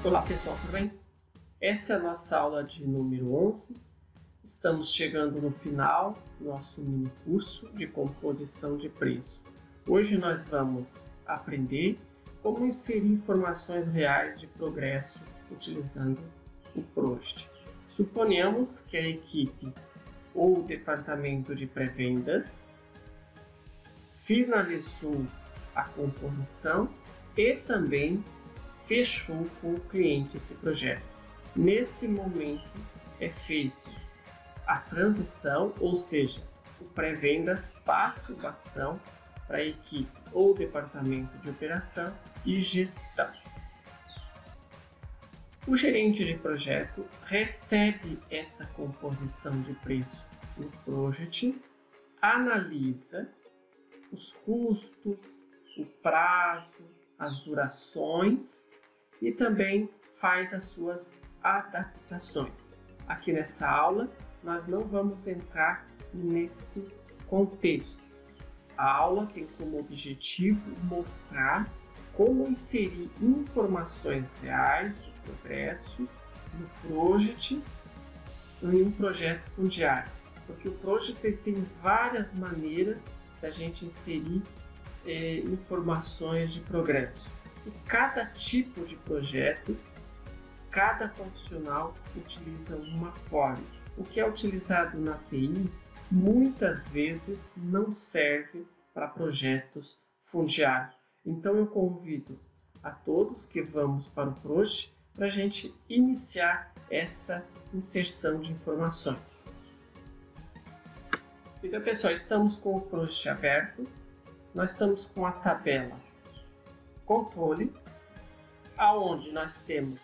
Olá pessoal, tudo bem? Essa é a nossa aula de número 11. Estamos chegando no final do nosso mini curso de composição de preço. Hoje nós vamos aprender como inserir informações reais de progresso utilizando o Projet. Suponhamos que a equipe ou o departamento de pré-vendas finalizou a composição e também fechou com o cliente esse projeto. Nesse momento é feita a transição, ou seja, o pré-vendas passa o bastão para a equipe ou departamento de operação e gestão. O gerente de projeto recebe essa composição de preço no Projet, analisa os custos, o prazo, as durações e também faz as suas adaptações. Aqui nessa aula nós não vamos entrar nesse contexto. A aula tem como objetivo mostrar como inserir informações reais de progresso no Projet em um projeto fundiário, porque o Projet tem várias maneiras da gente inserir informações de progresso. E cada tipo de projeto, cada profissional utiliza uma forma. O que é utilizado na TI muitas vezes não serve para projetos fundiários. Então eu convido a todos que vamos para o Projet para a gente iniciar essa inserção de informações. Então pessoal, estamos com o Projet aberto, nós estamos com a tabela controle, aonde nós temos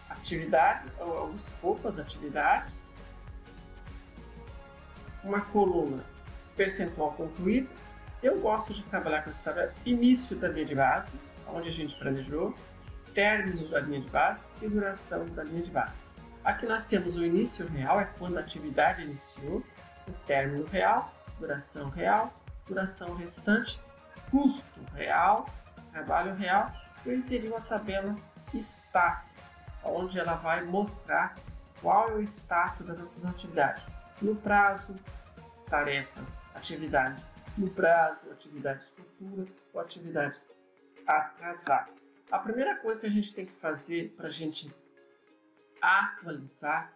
atividade, o escopo das atividades, uma coluna percentual concluído. Eu gosto de trabalhar com essa tabela, início da linha de base, onde a gente planejou, término da linha de base e duração da linha de base. Aqui nós temos o início real, é quando a atividade iniciou, o término real, duração restante, custo real, trabalho real. Eu inseri uma tabela status, onde ela vai mostrar qual é o status das nossas atividades. No prazo, tarefas, atividades no prazo, atividades futuras ou atividades atrasadas. A primeira coisa que a gente tem que fazer para a gente atualizar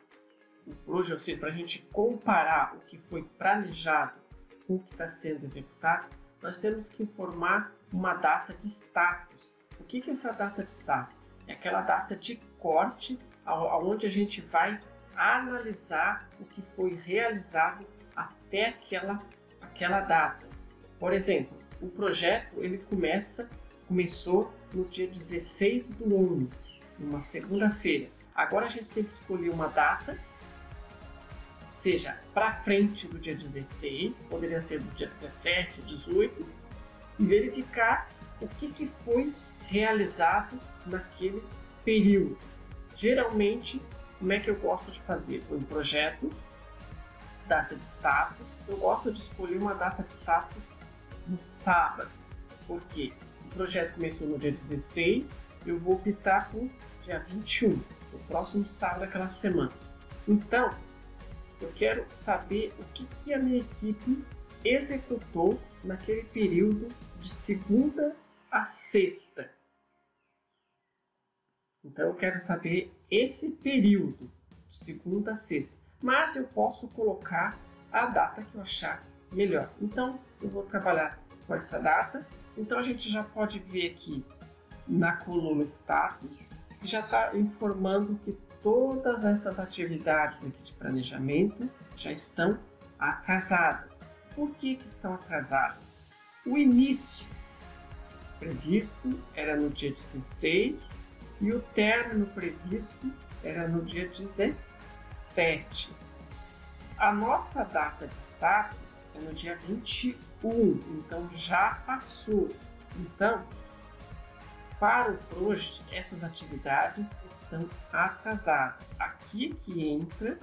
o Projet, ou seja, para a gente comparar o que foi planejado com o que está sendo executado, nós temos que informar uma data de status. O que é essa data de status? É aquela data de corte, onde a gente vai analisar o que foi realizado até aquela data. Por exemplo, o projeto ele começou no dia 16 do 11, numa segunda-feira. Agora a gente tem que escolher uma data, seja para frente do dia 16, poderia ser do dia 17, 18, e verificar o que foi realizado naquele período. Geralmente, como é que eu gosto de fazer? Um projeto, data de status, eu gosto de escolher uma data de status no sábado, porque o projeto começou no dia 16, eu vou optar por dia 21, o próximo sábado daquela semana. Então, eu quero saber o que a minha equipe executou naquele período de segunda a sexta. Então eu quero saber esse período de segunda a sexta. Mas eu posso colocar a data que eu achar melhor. Então eu vou trabalhar com essa data. Então a gente já pode ver aqui na coluna status, que já está informando que todas essas atividades aqui de planejamento já estão atrasadas. Por que estão atrasadas? O início previsto era no dia 16 e o término previsto era no dia 17. A nossa data de status é no dia 21, então já passou. Então, para o Projet, essas atividades estão atrasadas. Aqui é que entra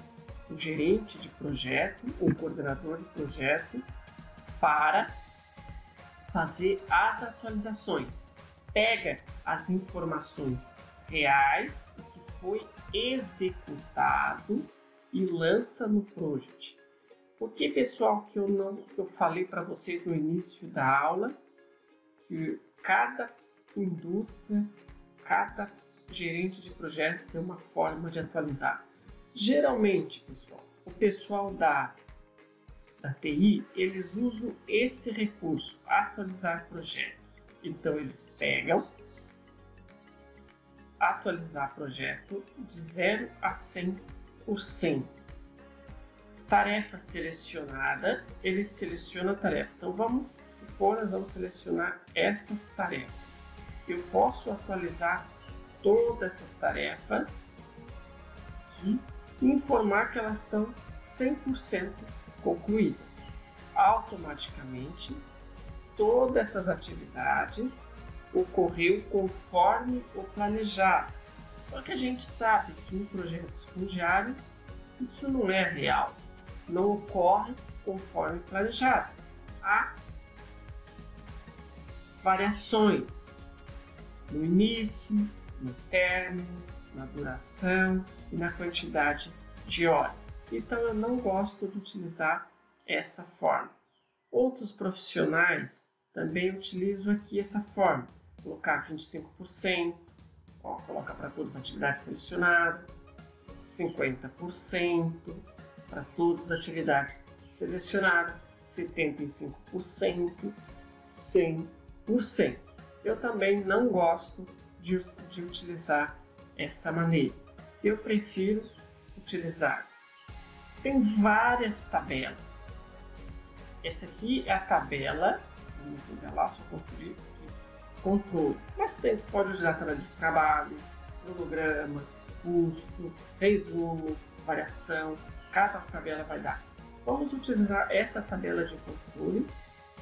o gerente de projeto ou coordenador de projeto para fazer as atualizações. Pega as informações reais, o que foi executado e lança no Project. Por que, pessoal, que eu falei para vocês no início da aula que cada indústria, cada gerente de projeto tem uma forma de atualizar? Geralmente, pessoal, o pessoal da TI, eles usam esse recurso, atualizar projetos. Então, eles pegam atualizar projeto de 0 a 100%. Tarefas selecionadas, ele seleciona a tarefa. Então, vamos supor, nós vamos selecionar essas tarefas. Eu posso atualizar todas essas tarefas aqui e informar que elas estão 100% concluídas. Automaticamente, todas essas atividades ocorreu conforme o planejado. Só que a gente sabe que em projetos fundiários isso não é real, não ocorre conforme planejado. Há variações no início, no término, na duração e na quantidade de horas. Então eu não gosto de utilizar essa forma. Outros profissionais também utilizam aqui essa forma, colocar 25%, coloca para todas as atividades selecionadas, 50% para todas as atividades selecionadas, 75%, 100%. Eu também não gosto de utilizar essa maneira. Eu prefiro utilizar. Tem várias tabelas. Essa aqui é a tabela, vamos ver lá, só controle. Mas pode usar a tabela de trabalho, cronograma, custo, resumo, variação, cada tabela vai dar. Vamos utilizar essa tabela de controle.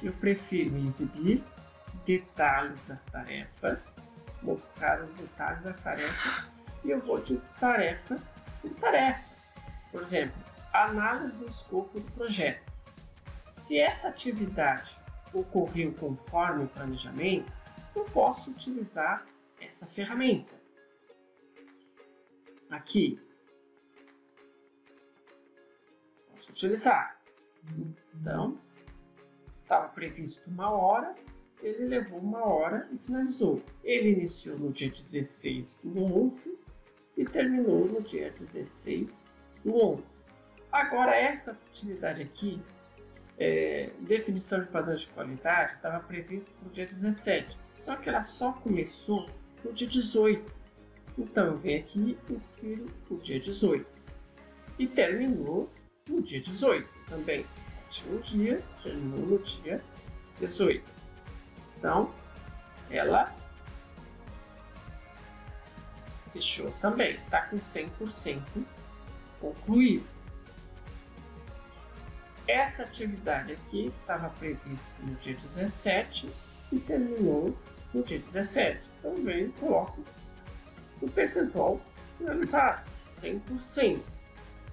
Eu prefiro exibir detalhes das tarefas, mostrar os detalhes da tarefa e eu vou de tarefa em tarefa. Por exemplo, análise do escopo do projeto. Se essa atividade ocorreu conforme o planejamento, eu posso utilizar essa ferramenta. Aqui, posso utilizar. Então, estava previsto 1 hora, ele levou 1 hora e finalizou. Ele iniciou no dia 16/11 e terminou no dia 16/11. Agora, essa atividade aqui, definição de padrões de qualidade, estava previsto para o dia 17, só que ela só começou no dia 18. Então, eu venho aqui e insiro o dia 18. E terminou no dia 18 também. Tinha um dia, terminou no dia 18. Então, ela fechou também. Está com 100% concluído. Essa atividade aqui estava prevista no dia 17 e terminou no dia 17. Então, venho e coloco o percentual finalizado, 100%.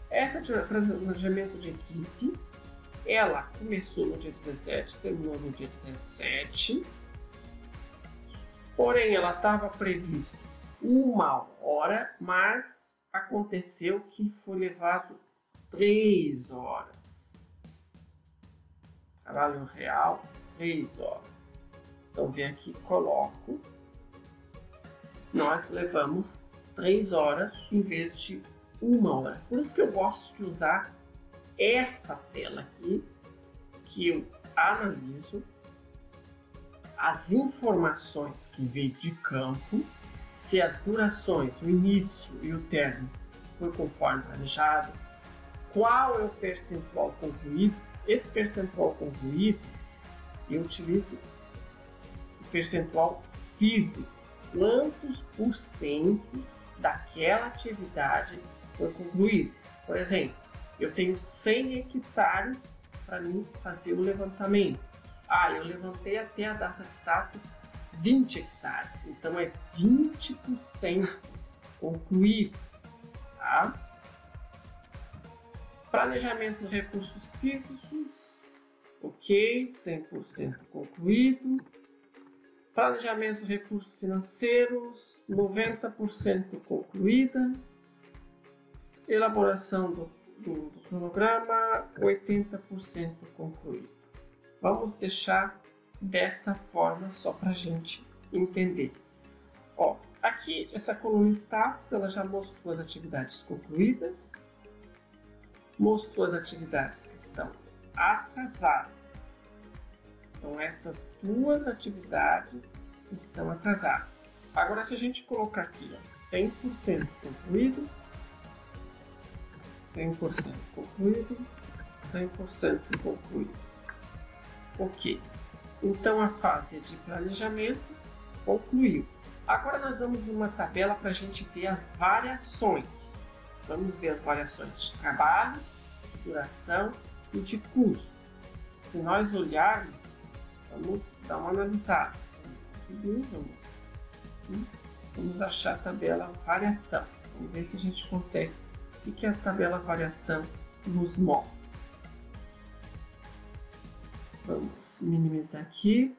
Essa atividade de planejamento de equipe, ela começou no dia 17, terminou no dia 17. Porém, ela estava prevista 1 hora, mas aconteceu que foi levado 3 horas. Trabalho real, 3 horas. Então, vem aqui e coloco. Nós levamos 3 horas em vez de 1 hora. Por isso que eu gosto de usar essa tela aqui, que eu analiso as informações que vêm de campo, se as durações, o início e o término foi conforme planejado, qual é o percentual concluído. Esse percentual concluído, eu utilizo o percentual físico. Quantos por cento daquela atividade foi concluído? Por exemplo, eu tenho 100 hectares para mim fazer o levantamento. Eu levantei até a data de status 20 hectares. Então, é 20% concluído. Tá? Planejamento de recursos físicos, ok, 100% concluído. Planejamento de recursos financeiros, 90% concluída. Elaboração do cronograma, 80% concluído. Vamos deixar dessa forma só para a gente entender. Ó, aqui essa coluna status, ela já mostrou as atividades concluídas, mostrou as atividades que estão atrasadas. Então essas duas atividades estão atrasadas. Agora se a gente colocar aqui, ó, 100% concluído, 100% concluído, 100% concluído. Ok. Então a fase de planejamento concluiu. Agora nós vamos numa tabela para a gente ver as variações. Vamos ver as variações de trabalho, de duração e de custo. Se nós olharmos, vamos dar uma analisada. Vamos achar a tabela variação. Vamos ver se a gente consegue. O que a tabela variação nos mostra? Vamos minimizar aqui.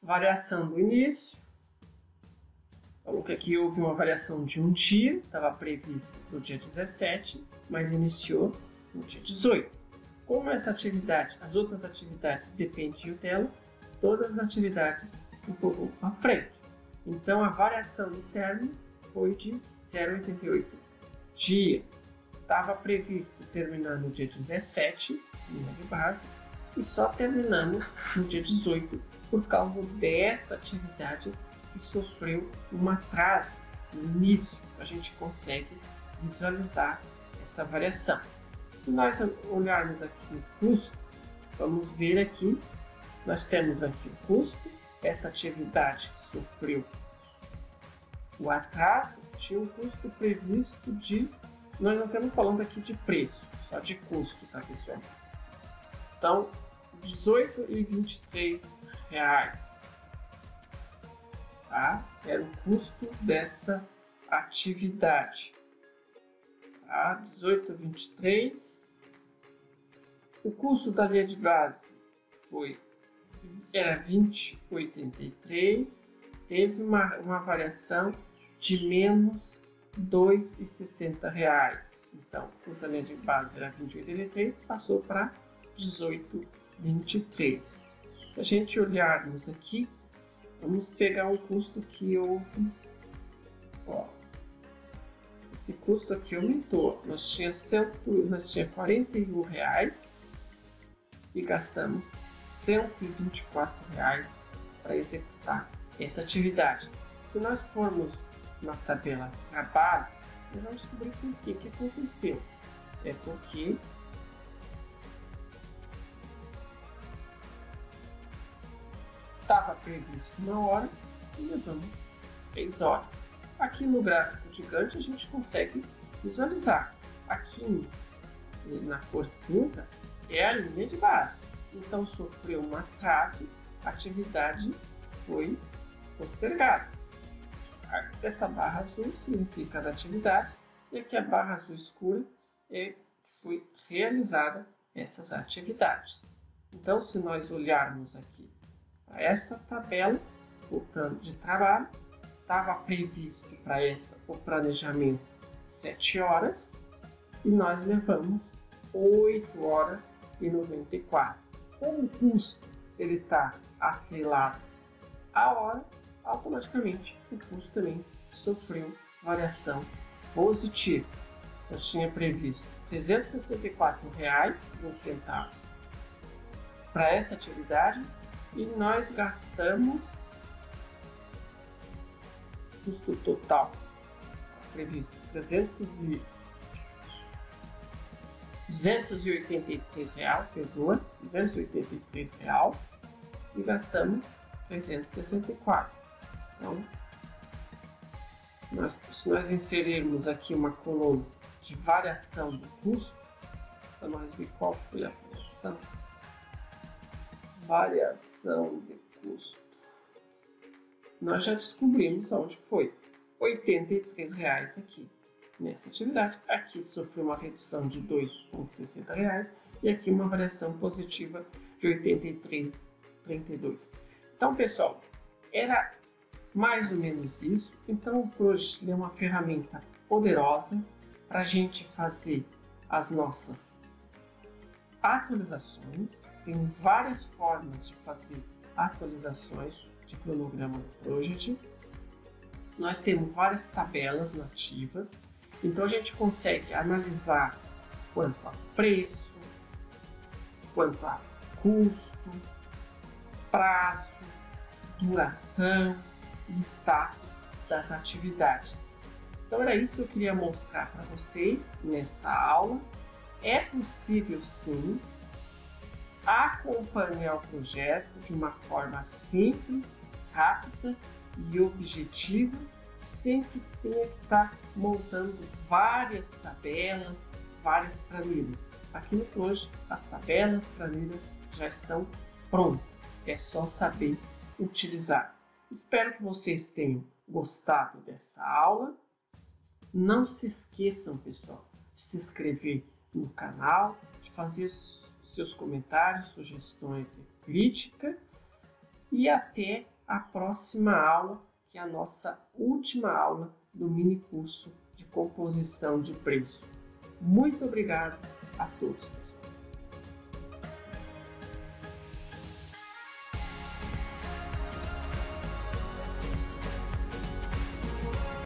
Variação do início. Falou que aqui houve uma variação de um dia, estava previsto para o dia 17, mas iniciou no dia 18. Como essa atividade, as outras atividades dependiam dela, todas as atividades empurrou para frente. Então a variação do término foi de 0,88 dias. Estava previsto terminar no dia 17, linha de base, e só terminamos no dia 18 por causa dessa atividade que sofreu um atraso no início. A gente consegue visualizar essa variação. Se nós olharmos aqui o custo, vamos ver aqui, nós temos aqui o custo, essa atividade que sofreu o atraso tinha um custo previsto de, nós não estamos falando aqui de preço, só de custo, tá pessoal? Então, R$18 e R$23, tá? Era o custo dessa atividade, tá? 18 a 23. O custo da linha de base era 20,83, teve uma variação de menos R$2,60. Então, o custo da linha de base era 20,83, passou para 18,23. Se a gente olharmos aqui, vamos pegar um custo que houve, ó, esse custo aqui aumentou, nós tinha R$41 e gastamos R$124 para executar essa atividade. Se nós formos na tabela trabalho, nós vamos descobrir por que aconteceu. É porque estava previsto uma hora e levamos 3 horas. Aqui no gráfico gigante a gente consegue visualizar. Aqui na cor cinza é a linha de base. Então sofreu um atraso, a atividade foi postergada. Essa barra azul significa a atividade e aqui a barra azul escura é que foi realizada essas atividades. Então, se nós olharmos aqui para essa tabela, voltando de trabalho, estava previsto para o planejamento 7 horas e nós levamos 8 horas e 94. Como o custo ele está atrelado à hora, automaticamente o custo também sofreu variação positiva. Eu tinha previsto R$364,01 para essa atividade e nós gastamos custo total previsto R$283 e gastamos R$364. Então, se nós inserirmos aqui uma coluna de variação do custo, para nós ver qual foi a variação de custo, nós já descobrimos onde foi. R$83 aqui nessa atividade. Aqui sofreu uma redução de R$2,60 e aqui uma variação positiva de R$83,32. Então, pessoal, era mais ou menos isso. Então, o Project é uma ferramenta poderosa para a gente fazer as nossas atualizações. Tem várias formas de fazer atualizações de cronograma do Project. Nós temos várias tabelas nativas, então a gente consegue analisar quanto a preço, quanto a custo, prazo, duração e status das atividades. Então era isso que eu queria mostrar para vocês nessa aula. É possível sim acompanhar o projeto de uma forma simples, rápida e objetiva, sem que tenha que estar montando várias tabelas, várias planilhas. Aqui no Project, as tabelas, planilhas já estão prontas, é só saber utilizar. Espero que vocês tenham gostado dessa aula. Não se esqueçam, pessoal, de se inscrever no canal, de fazer seus comentários, sugestões e crítica. E até a próxima aula, que é a nossa última aula do mini curso de composição de preço. Muito obrigado a todos, pessoal.